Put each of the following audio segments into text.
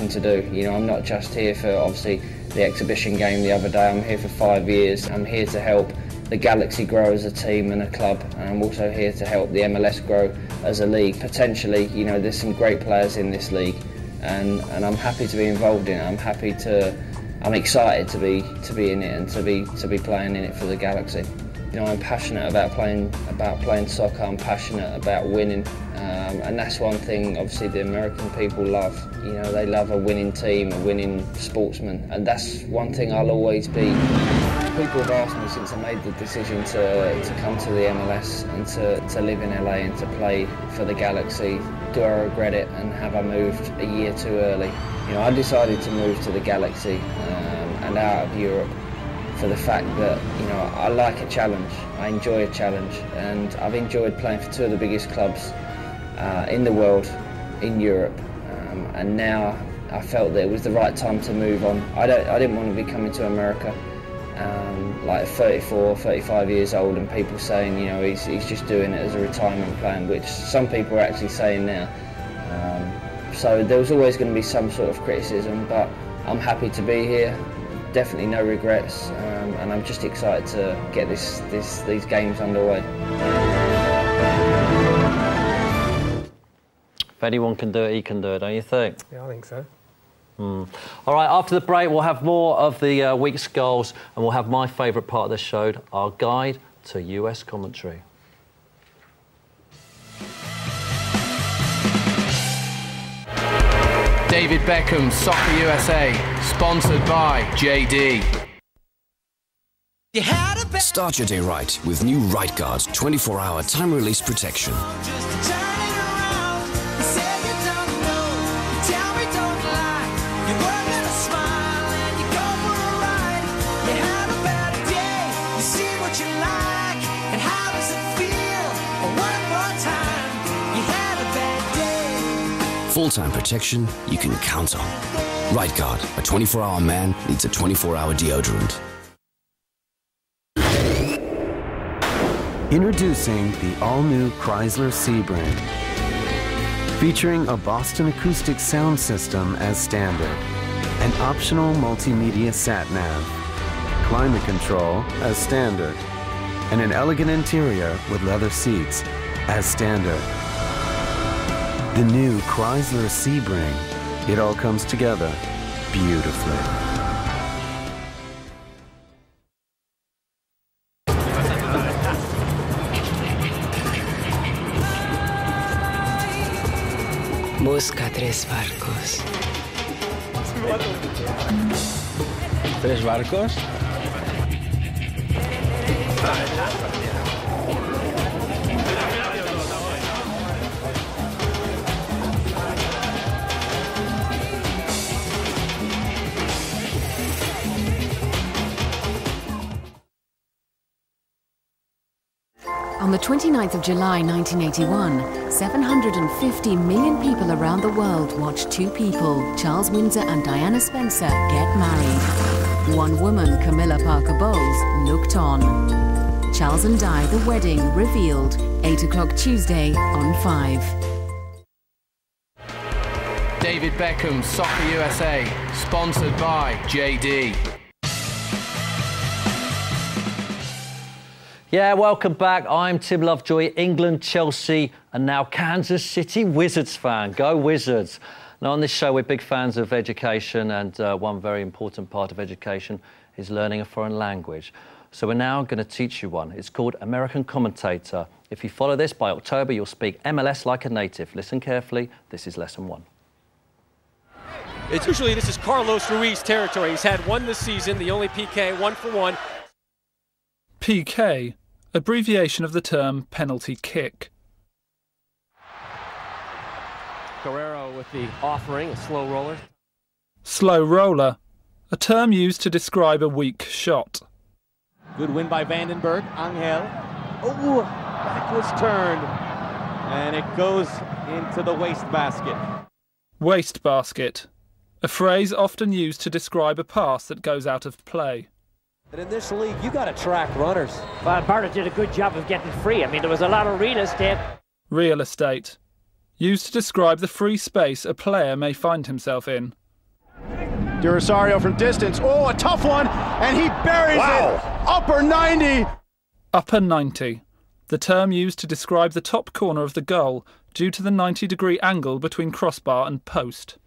trying to do. You know, I'm not just here for obviously the exhibition game the other day. I'm here for 5 years. I'm here to help the Galaxy grow as a team and a club, and I'm also here to help the MLS grow as a league. Potentially, you know, there's some great players in this league, and I'm happy to be involved in it. I'm excited to be in it and to be playing in it for the Galaxy. You know, I'm passionate about playing soccer. I'm passionate about winning, and that's one thing obviously the American people love. You know, they love a winning team, a winning sportsman, and that's one thing I'll always be. People have asked me since I made the decision to come to the MLS and to live in LA and to play for the Galaxy, do I regret it, and have I moved a year too early? You know, I decided to move to the Galaxy and out of Europe for the fact that, you know, I like a challenge. I enjoy a challenge, and I've enjoyed playing for two of the biggest clubs in the world, in Europe, and now I felt that it was the right time to move on. I didn't want to be coming to America like 34, 35 years old and people saying, you know, he's just doing it as a retirement plan, which some people are actually saying now. So there was always going to be some sort of criticism, but I'm happy to be here. Definitely no regrets, and I'm just excited to get these games underway. If anyone can do it, he can do it, don't you think? Yeah, I think so. All right, after the break, we'll have more of the week's goals, and we'll have my favourite part of the show, our guide to US commentary. David Beckham's Soccer USA, sponsored by JD. Start your day right with new Right Guard 24-hour time-release protection. Full-time protection you can count on. Right Guard, a 24-hour man needs a 24-hour deodorant. Introducing the all-new Chrysler Sebring. Featuring a Boston acoustic sound system as standard, an optional multimedia sat-nav, climate control as standard, and an elegant interior with leather seats as standard. The new Chrysler Sebring. It all comes together beautifully. Busca tres barcos. ¿Tres barcos? On the 29th of July 1981, 750 million people around the world watched two people, Charles Windsor and Diana Spencer, get married. One woman, Camilla Parker Bowles, looked on. Charles and Di, the wedding, revealed, 8 o'clock Tuesday on 5. David Beckham's Soccer USA, sponsored by JD. Yeah, welcome back. I'm Tim Lovejoy, England, Chelsea, and now Kansas City Wizards fan. Go Wizards. Now, on this show, we're big fans of education, and one very important part of education is learning a foreign language. So we're now going to teach you one. It's called American Commentator. If you follow this, by October, you'll speak MLS like a native. Listen carefully. This is lesson 1. This is Carlos Ruiz territory. He's had one this season, the only PK, 1-for-1. PK, abbreviation of the term penalty kick. Guerrero with the offering, a slow roller. Slow roller, a term used to describe a weak shot. Good win by Vandenberg. Angel. Oh, backwards turn. And it goes into the wastebasket. Wastebasket, a phrase often used to describe a pass that goes out of play. But in this league, you got to track runners. Well, Barrett did a good job of getting free. I mean, there was a lot of real estate. Real estate, used to describe the free space a player may find himself in. De Rosario from distance. Oh, a tough one, and he buries it. Upper 90. Upper 90, the term used to describe the top corner of the goal due to the 90-degree angle between crossbar and post.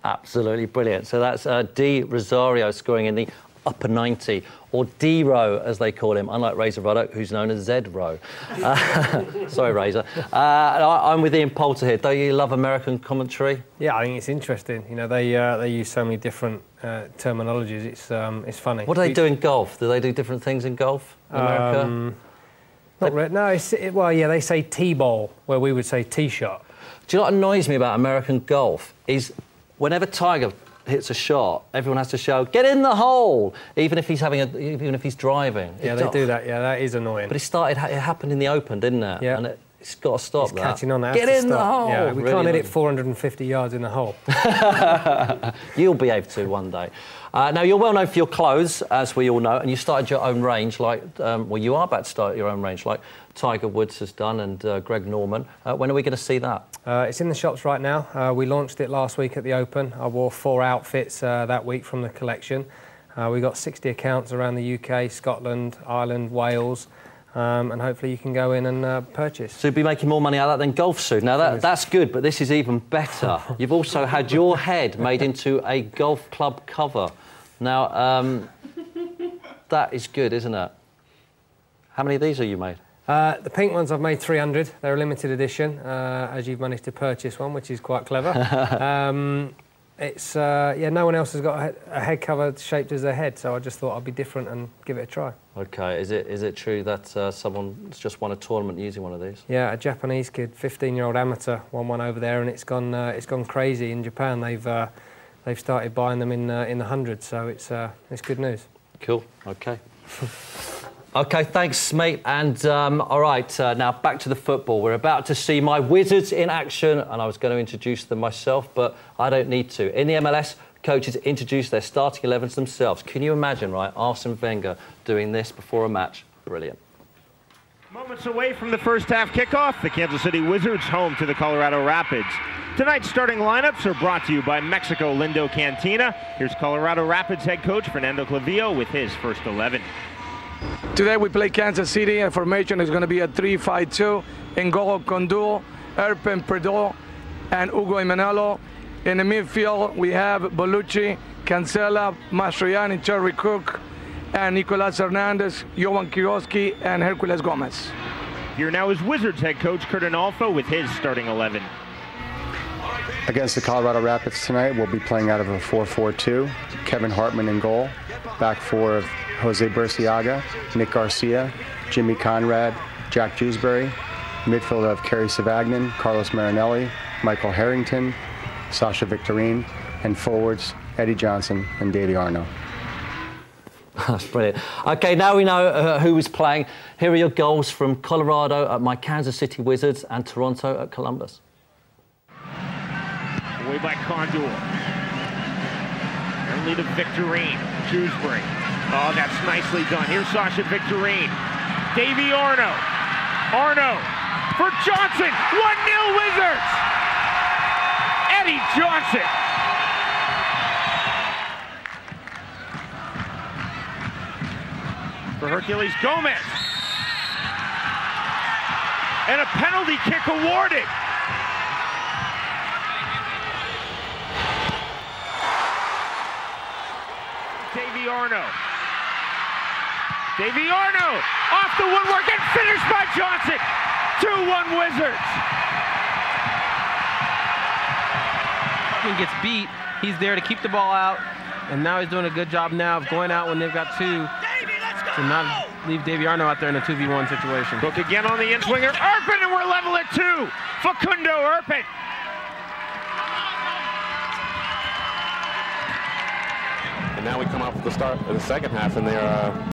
Absolutely brilliant. So that's De Rosario scoring in the upper 90, or D-Row, as they call him, unlike Razor Ruddock, who's known as Z-Row. Sorry, Razor. I'm with Ian Poulter here. Don't you love American commentary? Yeah, I think it's interesting. You know, they use so many different terminologies. It's funny. What do they do in golf? Do they do different things in golf in America? Not really. No, well, yeah, they say T-ball, where we would say T-shot. Do you know what annoys me about American golf is whenever Tiger hits a shot, everyone has to shout, "Get in the hole!" Even if he's driving. Yeah, they do that. Yeah, that is annoying. But it happened in the Open, didn't it? Yeah. And it's got to stop. It's catching on. Get in the hole! Yeah, we can't hit it 450 yards in the hole. You'll be able to one day. Now, you're well known for your clothes, as we all know, and you started your own range, like, well, you are about to start your own range, like Tiger Woods has done and Greg Norman. When are we going to see that? It's in the shops right now. We launched it last week at the Open. I wore 4 outfits that week from the collection. We got 60 accounts around the UK, Scotland, Ireland, Wales, and hopefully you can go in and purchase. So you'll be making more money out of that than golf soon. Now, that's good, but this is even better. You've also had your head made into a golf club cover. Now, that is good, isn't it? How many of these have you made? The pink ones I've made 300. They're a limited edition, as you've managed to purchase one, which is quite clever. No one else has got a head cover shaped as their head, so I just thought I'd be different and give it a try. OK, is it true that someone's just won a tournament using one of these? Yeah, a Japanese kid, 15-year-old amateur, won one over there, and it's gone crazy in Japan. They've started buying them in the hundreds, so it's good news. Cool. OK. OK, thanks, mate. And all right, now back to the football. We're about to see my Wizards in action, and I was going to introduce them myself, but I don't need to. In the MLS, coaches introduce their starting 11s themselves. Can you imagine, right, Arsene Wenger doing this before a match? Brilliant. Moments away from the first half kickoff, the Kansas City Wizards home to the Colorado Rapids. Tonight's starting lineups are brought to you by Mexico Lindo Cantina. Here's Colorado Rapids head coach Fernando Clavillo with his first 11. Today we play Kansas City, and formation is going to be a 3-5-2. In goal, Conduo, Erpen, Perdo, and Hugo Imanalo. In the midfield, we have Bolucci, Cancela, Mastroianni, Cherry Cook, and Nicolas Hernandez, Jovan Kiroski, and Hercules Gomez. Here now is Wizards head coach Kurt Analfo with his starting 11. Against the Colorado Rapids tonight, we'll be playing out of a 4-4-2. Kevin Hartman in goal. Back four of Jose Burciaga, Nick Garcia, Jimmy Conrad, Jack Dewsbury. Midfield of Kerry Savagnin, Carlos Marinelli, Michael Harrington, Sasha Victorine, and forwards Eddie Johnson and Davey Arno. That's brilliant. OK, now we know who was playing. Here are your goals from Colorado at my Kansas City Wizards and Toronto at Columbus. Away by Condor. Only to Victorine. Dewsbury. Oh, that's nicely done. Here's Sasha Victorine. Davey Arno. Arno for Johnson. 1-0 Wizards. Eddie Johnson. For Hercules Gomez. And a penalty kick awarded. Davey Arno. Davey Arno off the woodwork and finished by Johnson. 2-1 Wizards. He gets beat. He's there to keep the ball out, and now he's doing a good job now of going out when they've got two. To not leave Davey Arno out there in a 2v1 situation. Cook again on the in-swinger. Erpen, and we're level at 2. Facundo Erpen. And now we come out for the start of the second half, and they're